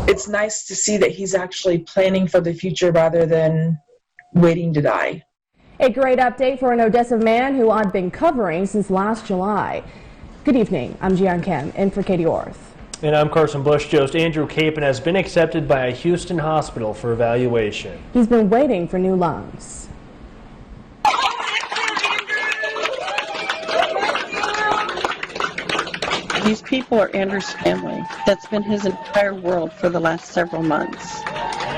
It's nice to see that he's actually planning for the future rather than waiting to die. A great update for an Odessa man who I've been covering since last July. Good evening, I'm Juyeon Co in for Katie Orth. And I'm Carson Bush. Jost Andrew Capen has been accepted by a Houston hospital for evaluation. He's been waiting for new lungs. These people are Andrew's family. That's been his entire world for the last several months.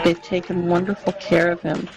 They've taken wonderful care of him,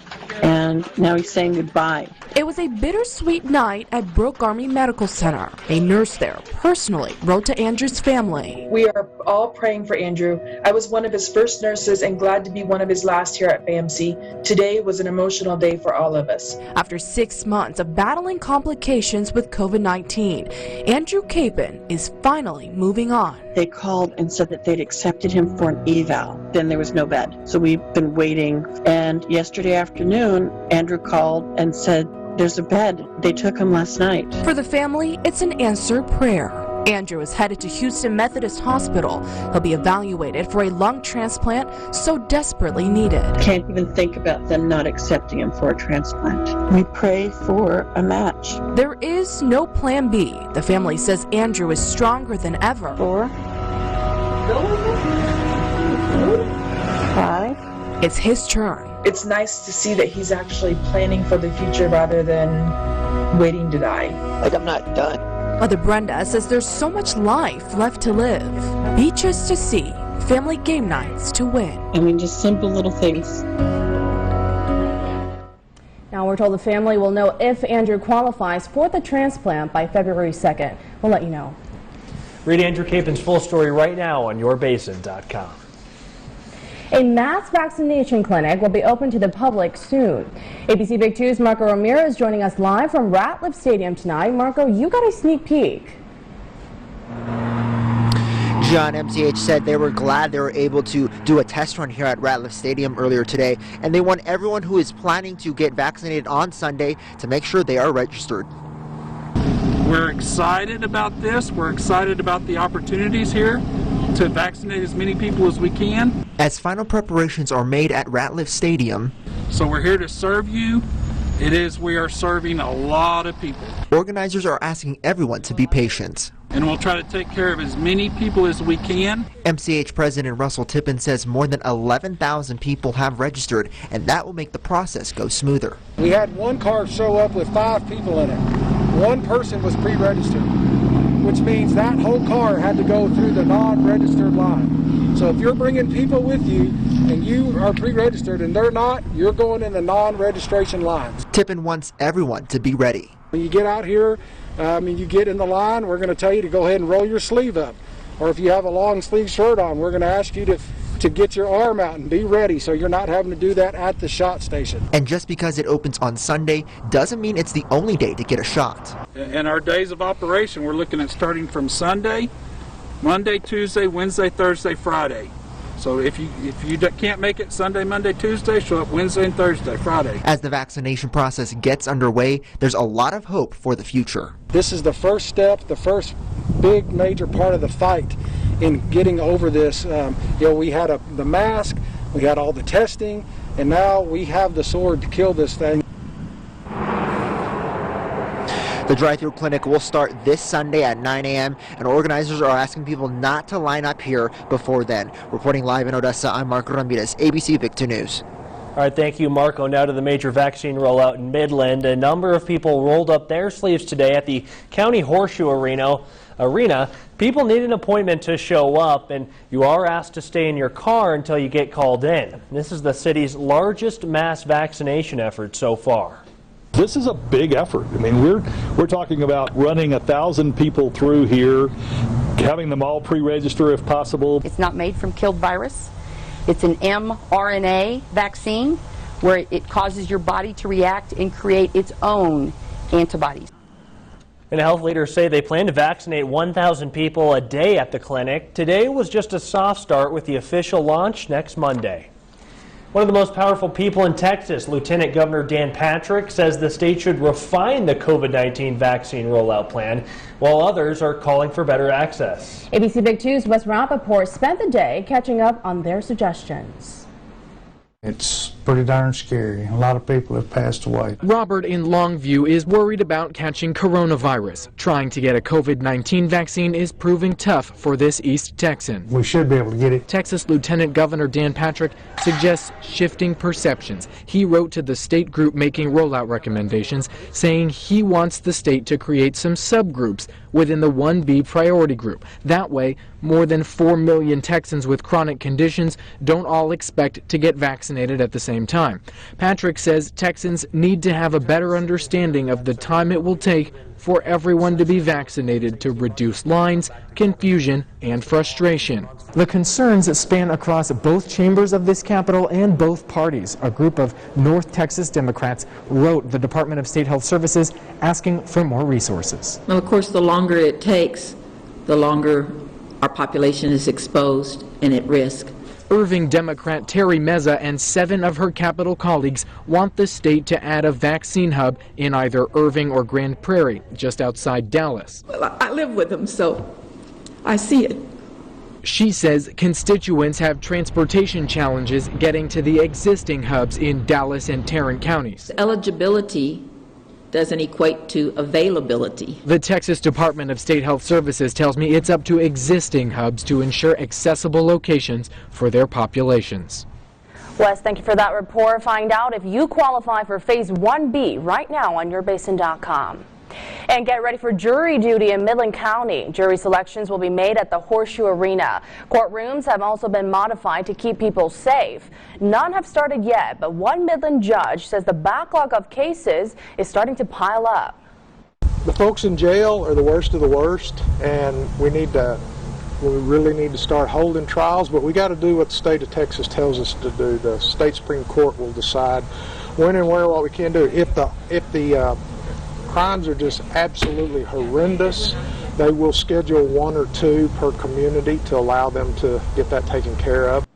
and now he's saying goodbye. It was a bittersweet night at Brooke Army Medical Center. A nurse there personally wrote to Andrew's family. We are all praying for Andrew. I was one of his first nurses and glad to be one of his last here at FAMC. Today was an emotional day for all of us. After 6 months of battling complications with COVID-19, Andrew Capen is finally moving on. They called and said that they'd accepted him for an eval. Then there was no bed. So we've been waiting. And yesterday afternoon, Andrew called and said, "There's a bed." They took him last night. For the family, it's an answered prayer. Andrew is headed to Houston Methodist Hospital. He'll be evaluated for a lung transplant so desperately needed. Can't even think about them not accepting him for a transplant. We pray for a match. There is no plan B. The family says Andrew is stronger than ever. 4, 5. It's his turn. It's nice to see that he's actually planning for the future rather than waiting to die. Like, I'm not done. Mother Brenda says there's so much life left to live. Beaches to see, family game nights to win. I mean, just simple little things. Now we're told the family will know if Andrew qualifies for the transplant by February 2nd. We'll let you know. Read Andrew Capen's full story right now on yourbasin.com. A mass vaccination clinic will be open to the public soon. ABC Big 2's Marco Ramirez joining us live from Ratliff Stadium tonight. Marco, you got a sneak peek. John, MCH said they were glad they were able to do a test run here at Ratliff Stadium earlier today, and they want everyone who is planning to get vaccinated on Sunday to make sure they are registered. We're excited about this. We're excited about the opportunities here to vaccinate as many people as we can. As final preparations are made at Ratliff Stadium. So we're here to serve you. We are serving a lot of people. Organizers are asking everyone to be patient. And we'll try to take care of as many people as we can. MCH President Russell Tippin says more than 11,000 people have registered, and that will make the process go smoother. We had one car show up with 5 people in it. One person was pre-registered, which means that whole car had to go through the non-registered line. So if you're bringing people with you and you are pre-registered and they're not, you're going in the non-registration lines. Tippin wants everyone to be ready. When you get out here and you get in the line, we're going to tell you to go ahead and roll your sleeve up. Or if you have a long sleeve shirt on, we're going to ask you to get your arm out and be ready so you're not having to do that at the shot station. And just because it opens on Sunday doesn't mean it's the only day to get a shot. In our days of operation, we're looking at starting from Sunday, Monday, Tuesday, Wednesday, Thursday, Friday. So if you can't make it Sunday, Monday, Tuesday, show up Wednesday and Thursday, Friday. As the vaccination process gets underway, there's a lot of hope for the future. This is the first step, the first big major part of the fight in getting over this. We had the mask, we had all the testing, and now we have the sword to kill this thing. The drive-thru clinic will start this Sunday at 9 a.m. and organizers are asking people not to line up here before then. Reporting live in Odessa, I'm Marco Ramirez, ABC Big 2 News. All right, thank you, Marco. Now to the major vaccine rollout in Midland. A number of people rolled up their sleeves today at the County Horseshoe Arena. People need an appointment to show up, and you are asked to stay in your car until you get called in. This is the city's largest mass vaccination effort so far. This is a big effort. I mean, we're talking about running 1,000 people through here, having them all pre-register if possible. It's not made from killed virus. It's an mRNA vaccine where it causes your body to react and create its own antibodies. And health leaders say they plan to vaccinate 1,000 people a day at the clinic. Today was just a soft start with the official launch next Monday. One of the most powerful people in Texas, Lieutenant Governor Dan Patrick, says the state should refine the COVID-19 vaccine rollout plan, while others are calling for better access. ABC Big 2's Wes Rappaport spent the day catching up on their suggestions. It's pretty darn scary. A lot of people have passed away. Robert in Longview is worried about catching coronavirus. Trying to get a COVID-19 vaccine is proving tough for this East Texan. We should be able to get it. Texas Lieutenant Governor Dan Patrick suggests shifting perceptions. He wrote to the state group making rollout recommendations, saying he wants the state to create some subgroups within the 1B priority group. That way, more than 4 million Texans with chronic conditions don't all expect to get vaccinated at the same time. Patrick says Texans need to have a better understanding of the time it will take for everyone to be vaccinated to reduce lines, confusion, and frustration. The concerns span across both chambers of this Capitol and both parties. A group of North Texas Democrats wrote the Department of State Health Services asking for more resources. Well, of course, the longer it takes, the longer our population is exposed and at risk. Irving Democrat Terry Meza and 7 of her Capitol colleagues want the state to add a vaccine hub in either Irving or Grand Prairie, just outside Dallas. Well, I live with them, so I see it. She says constituents have transportation challenges getting to the existing hubs in Dallas and Tarrant counties. Eligibility doesn't equate to availability. The Texas Department of State Health Services tells me it's up to existing hubs to ensure accessible locations for their populations. Wes, thank you for that report. Find out if you qualify for Phase 1B right now on yourbasin.com. And get ready for jury duty in Midland County. Jury selections will be made at the Horseshoe Arena. Courtrooms have also been modified to keep people safe. None have started yet, but one Midland judge says the backlog of cases is starting to pile up. The folks in jail are the worst of the worst, and we really need to start holding trials, but we got to do what the state of Texas tells us to do. The state Supreme Court will decide when and where what we can do. If the crimes are just absolutely horrendous, they will schedule 1 or 2 per community to allow them to get that taken care of.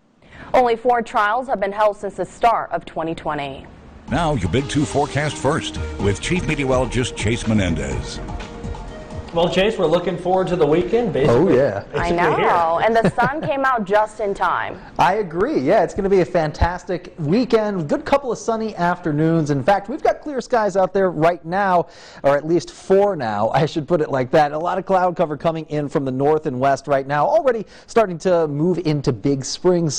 Only 4 trials have been held since the start of 2020. Now your Big 2 forecast first with Chief Meteorologist Chase Menendez. Well, Chase, we're looking forward to the weekend, basically. Oh, yeah. I know, and the sun came out just in time. I agree. Yeah, it's going to be a fantastic weekend. Good couple of sunny afternoons. In fact, we've got clear skies out there right now, or at least 4 now. I should put it like that. A lot of cloud cover coming in from the north and west right now, already starting to move into big spring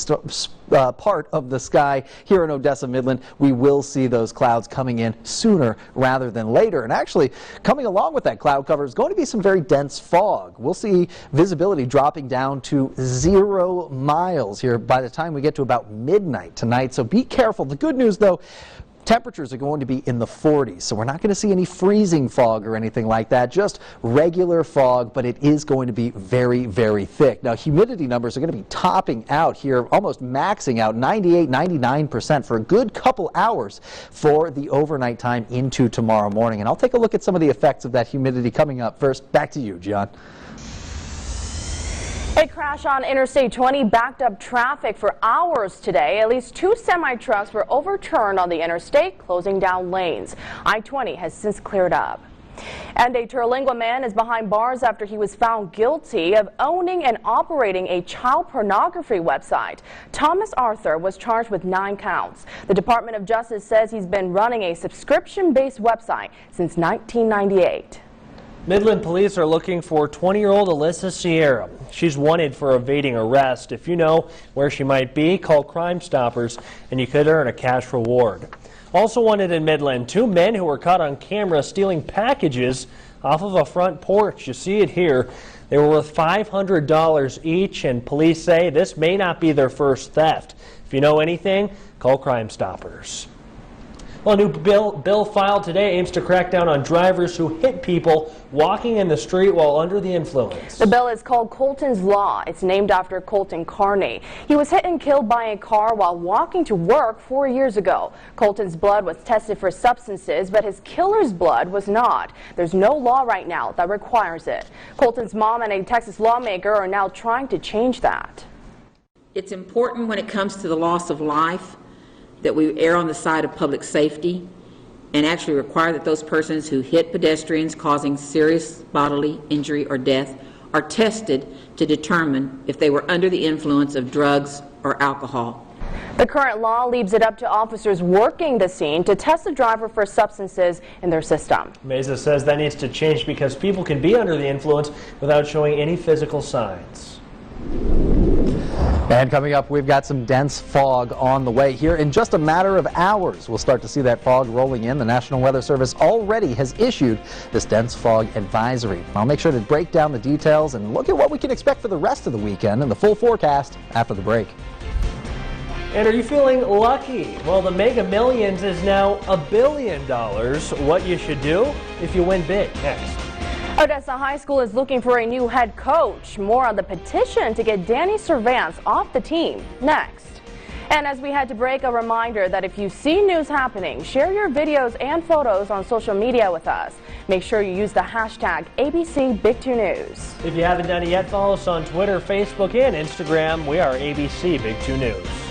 part of the sky here in Odessa, Midland. We will see those clouds coming in sooner rather than later. And actually, coming along with that cloud cover is going to be some very dense fog. We'll see visibility dropping down to 0 miles here by the time we get to about midnight tonight. So be careful. The good news, though, temperatures are going to be in the 40s, so we're not going to see any freezing fog or anything like that, just regular fog, but it is going to be very, very thick. Now, humidity numbers are going to be topping out here, almost maxing out 98, 99% for a good couple hours for the overnight time into tomorrow morning. And I'll take a look at some of the effects of that humidity coming up. First, back to you, John. A crash on Interstate 20 backed up traffic for hours today. At least 2 semi-trucks were overturned on the interstate, closing down lanes. I-20 has since cleared up. And a Terlingua man is behind bars after he was found guilty of owning and operating a child pornography website. Thomas Arthur was charged with 9 counts. The Department of Justice says he's been running a subscription-based website since 1998. Midland police are looking for 20-year-old Alyssa Sierra. She's wanted for evading arrest. If you know where she might be, call Crime Stoppers and you could earn a cash reward. Also wanted in Midland, 2 men who were caught on camera stealing packages off of a front porch. You see it here. They were worth $500 each, and police say this may not be their first theft. If you know anything, call Crime Stoppers. Well, a new bill filed today aims to crack down on drivers who hit people walking in the street while under the influence. The bill is called Colton's Law. It's named after Colton Carney. He was hit and killed by a car while walking to work 4 years ago. Colton's blood was tested for substances, but his killer's blood was not. There's no law right now that requires it. Colton's mom and a Texas lawmaker are now trying to change that. It's important when it comes to the loss of life that we err on the side of public safety and actually require that those persons who hit pedestrians causing serious bodily injury or death are tested to determine if they were under the influence of drugs or alcohol. The current law leaves it up to officers working the scene to test the driver for substances in their system. Meza says that needs to change because people can be under the influence without showing any physical signs. And coming up, we've got some dense fog on the way here. In just a matter of hours, we'll start to see that fog rolling in. The National Weather Service already has issued this dense fog advisory. I'll make sure to break down the details and look at what we can expect for the rest of the weekend and the full forecast after the break. And are you feeling lucky? Well, the Mega Millions is now $1 billion. What you should do if you win big. Next. Odessa High School is looking for a new head coach. More on the petition to get Danny Servance off the team next. And as we head to break, a reminder that if you see news happening, share your videos and photos on social media with us. Make sure you use the hashtag ABC Big 2 News. If you haven't done it yet, follow us on Twitter, Facebook, and Instagram. We are ABC Big 2 News.